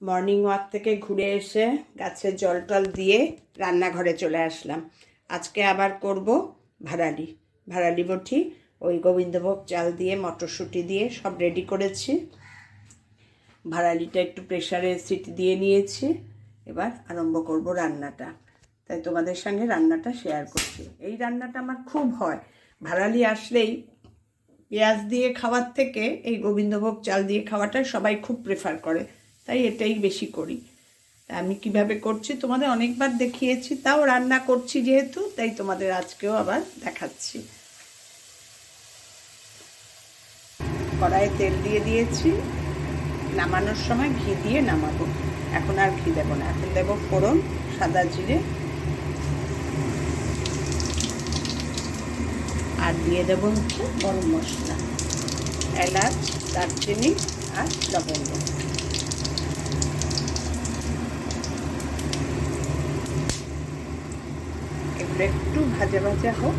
Morning walk থেকে ঘুরে এসে গাছের জল টল দিয়ে রান্নাঘরে চলে আসলাম। আজকে আবার করব ভাড়ালি বটি। ওই গোবিন্দভোগ চাল দিয়ে মটরশুঁটি দিয়ে সব রেডি করেছি। ভাড়ালিটা একটু প্রেশারে সিটি দিয়ে নিয়েছি। এবার আরম্ভ করব রান্নাটা, তাই তোমাদের সঙ্গে রান্নাটা শেয়ার করছি। এই রান্নাটা আমার খুব হয়। ভাড়ালি আসলেই পেঁয়াজ দিয়ে খাওয়ার থেকে এই গোবিন্দভোগ চাল দিয়ে খাওয়াটা সবাই খুব প্রেফার করে, তাই এটাই বেশি করি। আমি কিভাবে করছি তোমাদের অনেকবার দেখিয়েছি, তাও রান্না করছি যেহেতু, তাই তোমাদের আজকেও আবার দেখাচ্ছি। কড়াইয়ে তেল দিয়ে দিয়েছি, নামানোর সময় ঘি দিয়ে নামাবো। এখন আর ঘি দেবো না, এখন দেবো ফোড়ন, সাদা জিরে, আর দিয়ে দেবো গরম মশলা, এলাচ, দারচিনি আর লবঙ্গ। এগুলো একটু ভাজা ভাজা হোক,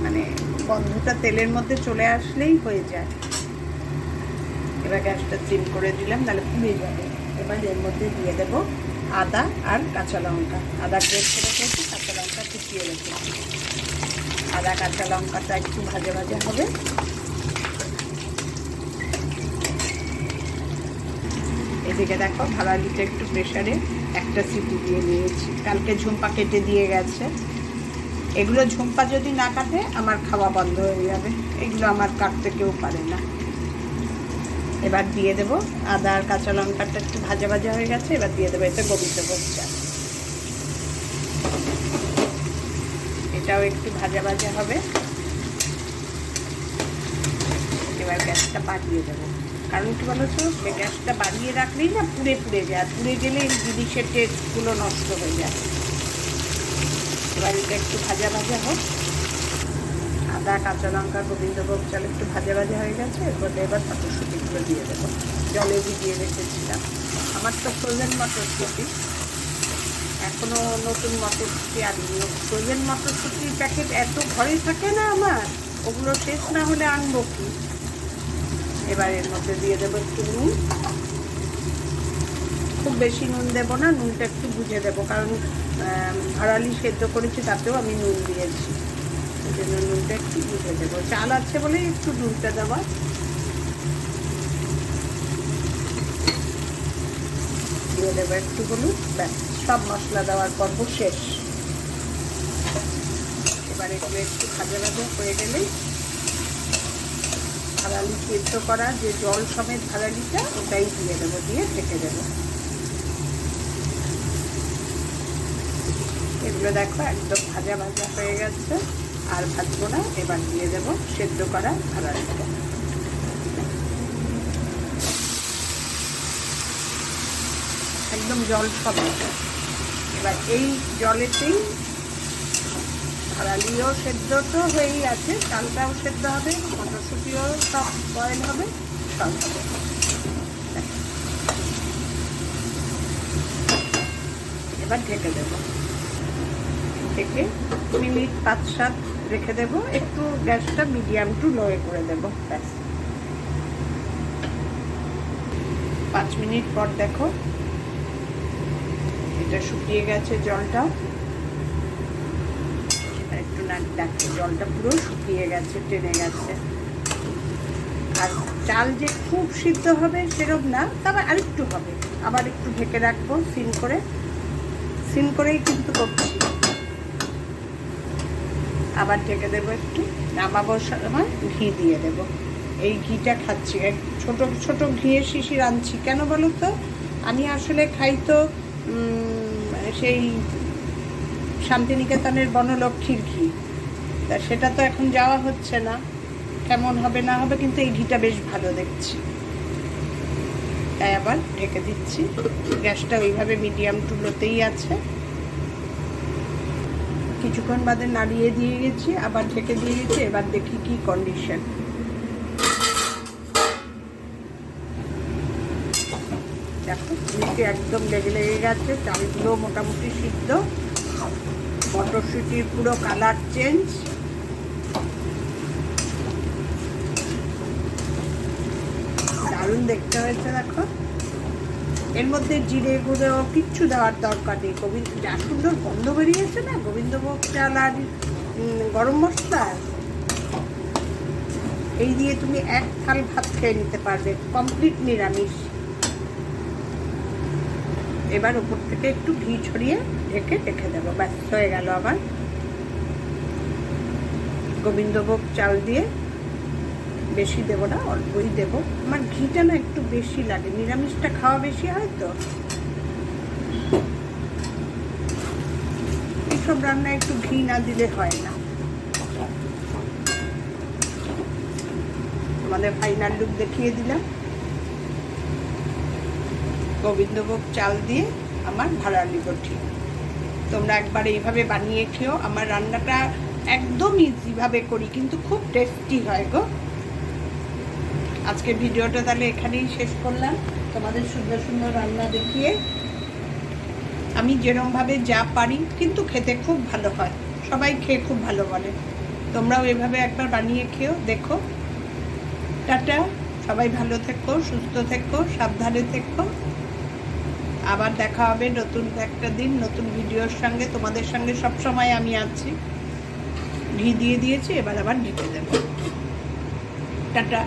মানে গন্ধটা তেলের মধ্যে চলে আসলেই হয়ে যায়। এবার গ্যাসটা সিম করে দিলাম, নাহলে পুড়ে যাবে। এবার এর মধ্যে দিয়ে দেব আদা আর কাঁচা লঙ্কা। আদা গ্রেট করে রেখেছি, কাঁচা লঙ্কা কুচিয়ে রেখেছি। আদা কাঁচা লঙ্কাটা একটু ভাজা ভাজা হবে। এদিকে দেখো ভাড়ালিটা একটু প্রেশারে একটা সিটি দিয়ে নিয়েছি। কালকে ঝুম্পা কেটে দিয়ে গেছে। এগুলো ঝুম্পা যদি না কাটে আমার খাওয়া বন্ধ হয়ে যাবে, এগুলো আমার কাটতে কেউ পারে না। এবার দিয়ে দেব আদা আর কাঁচা লঙ্কাটা একটু ভাজা ভাজা হয়ে গেছে। এবার দিয়ে দেবো এতে গোবিন্দভোগ চাল, এটাও একটু ভাজা ভাজা হবে। এবার গ্যাসটা বাড়িয়ে দেবো, কারণ কি বলছো, সে গ্যাসটা বাড়িয়ে রাখলেই না পুড়ে পুড়ে যায়, পুড়ে গেলে এই জিনিসের টেস্টগুলো নষ্ট হয়ে যায়। এবার এটা একটু ভাজা ভাজা হোক। আদা কাঁচা লঙ্কা গোবিন্দভোগ চাল একটু ভাজা ভাজা হয়ে গেছে। এরপরে এবার মটরশুঁটিগুলো দিয়ে দেবো, জলে ভিজিয়ে রেখেছিলাম। আমার তো ফ্রোজেন মটরশুঁটি, এখনও নতুন মটরশুঁটি আনিনি। ফ্রোজেন মটরশুঁটির প্যাকেট এত ঘরে থাকে না আমার, ওগুলো শেষ না হলে আনবো কি। এবার এর মধ্যে দিয়ে দেবো একটু নুন, খুব বেশি নুন দেবো না, নুনটা একটু বুঝে দেবো, কারণ ভাড়ালি সেদ্ধ করেছি তাতেও আমি নুন দিয়েছি, সেই জন্য নুনটা একটু বুঝে দেবো। চাল আছে বলে একটু নুনটা দেওয়া। দিয়ে দেবো একটু হলুদ, ব্যাস সব মশলা দেওয়ার পর্ব শেষ। এবার এগুলো একটু ভাজা ভাজা হয়ে গেলেই ভাড়ালি সেদ্ধ করা যে জল সমেত ভাড়ালিটা ওটাই দিয়ে দেবো, দিয়ে ঢেকে দেবো। এগুলো দেখো একদম ভাজা ভাজা হয়ে গেছে, আর ভাজবো না। এবার দিয়ে দেবো সেদ্ধ করা ভাড়ালিটা। একদম জল সমেত। এবার এই জলেতেই ভাড়ালিও সেদ্ধ তো হয়েই আছে, চালটাও সেদ্ধ হবে, মটরশুঁটিও সব বয়েল হবে, সব হবে। এবার ঢেকে দেবো, ঢেকে মিনিট 5-7 রেখে দেবো। একটু গ্যাসটা মিডিয়াম টু লোয়ে করে দেবো, ব্যাস। 5 মিনিট পর দেখো এটা শুকিয়ে গেছে জলটা। একটু দেখো জলটা পুরো শুকিয়ে গেছে, টেনে গেছে। আর চাল যে খুব সিদ্ধ হবে সেরকম না, তবে আরেকটু হবে। আবার একটু ঢেকে রাখবো সিম করে, সিম করেই কিন্তু করছি। আবার ঢেকে দেবো, একটু নামাবোর সময় ঘি দিয়ে দেবো। এই ঘিটা খাচ্ছি, ছোট ছোট ঘিয়ের শিশির আনছি। কেন বলো তো, আমি আসলে খাই তো সেই শান্তিনিকেতনের বনলক্ষ্মীর ঘি, তা সেটা তো এখন যাওয়া হচ্ছে না, কেমন হবে না হবে, কিন্তু এই ঘিটা বেশ ভালো দেখছি, তাই আবার ঢেকে দিচ্ছি। গ্যাসটা ওইভাবে মিডিয়াম টু লোতেই আছে। কিছুক্ষণ বাদে নাড়িয়ে দিয়ে গেছি, আবার ঢেকে দিয়ে গেছি। এবার দেখি কি কন্ডিশন। দেখো নিচে একদম লেগে লেগে গেছে, চালগুলো মোটামুটি সিদ্ধ, মটরশুঁটির পুরো কালার চেঞ্জ। দারুণ দেখতে হয়েছে দেখো। এর মধ্যে জিরে গুঁড়ো কিচ্ছু দেওয়ার দরকার নেই। যা সুন্দর গন্ধ বেরিয়েছে না গোবিন্দভোগ চাল আর গরম মশলা, এই দিয়ে তুমি এক থাল ভাত খেয়ে নিতে পারবে, কমপ্লিট নিরামিষ। এবার উপর থেকে একটু ঘি ছড়িয়ে ঢেকে রেখে দেবো, ব্যাস হয়ে গেল আমার গোবিন্দভোগ চাল দিয়ে। বেশি দেবো না, অল্পই দেবো, আমার ঘিটা না একটু বেশি লাগে, নিরামিষটা খাওয়া বেশি হয় তো। এইসব রান্না একটু ঘি না দিলে হয় না। তোমাদের ফাইনাল লুক দেখিয়ে দিলাম গোবিন্দভোগ চাল দিয়ে আমার ভাড়ালি বটি। তোমরা একবার এইভাবে বানিয়ে খেও। আমার রান্নাটা একদম ইজিভাবে করি, কিন্তু খুব টেস্টি হয় গো। আজকে ভিডিওটা তাহলে এখানেই শেষ করলাম, তোমাদের সুন্দর সুন্দর রান্না দেখিয়ে। আমি যেরমভাবে যা পারি, কিন্তু খেতে খুব ভালো হয়, সবাই খেয়ে খুব ভালো বলে। তোমরাও এভাবে একবার বানিয়ে খেও, দেখো। টাটা, সবাই ভালো থেকো, সুস্থ থেকো, সাবধানে থেকো। আবার দেখা হবে নতুন একটা দিন নতুন ভিডিওর সঙ্গে। তোমাদের সঙ্গে সবসময় আমি আছি। ঘি দিয়ে দিয়েছি, এবার আবার ঢেকে দেবো। টাটা।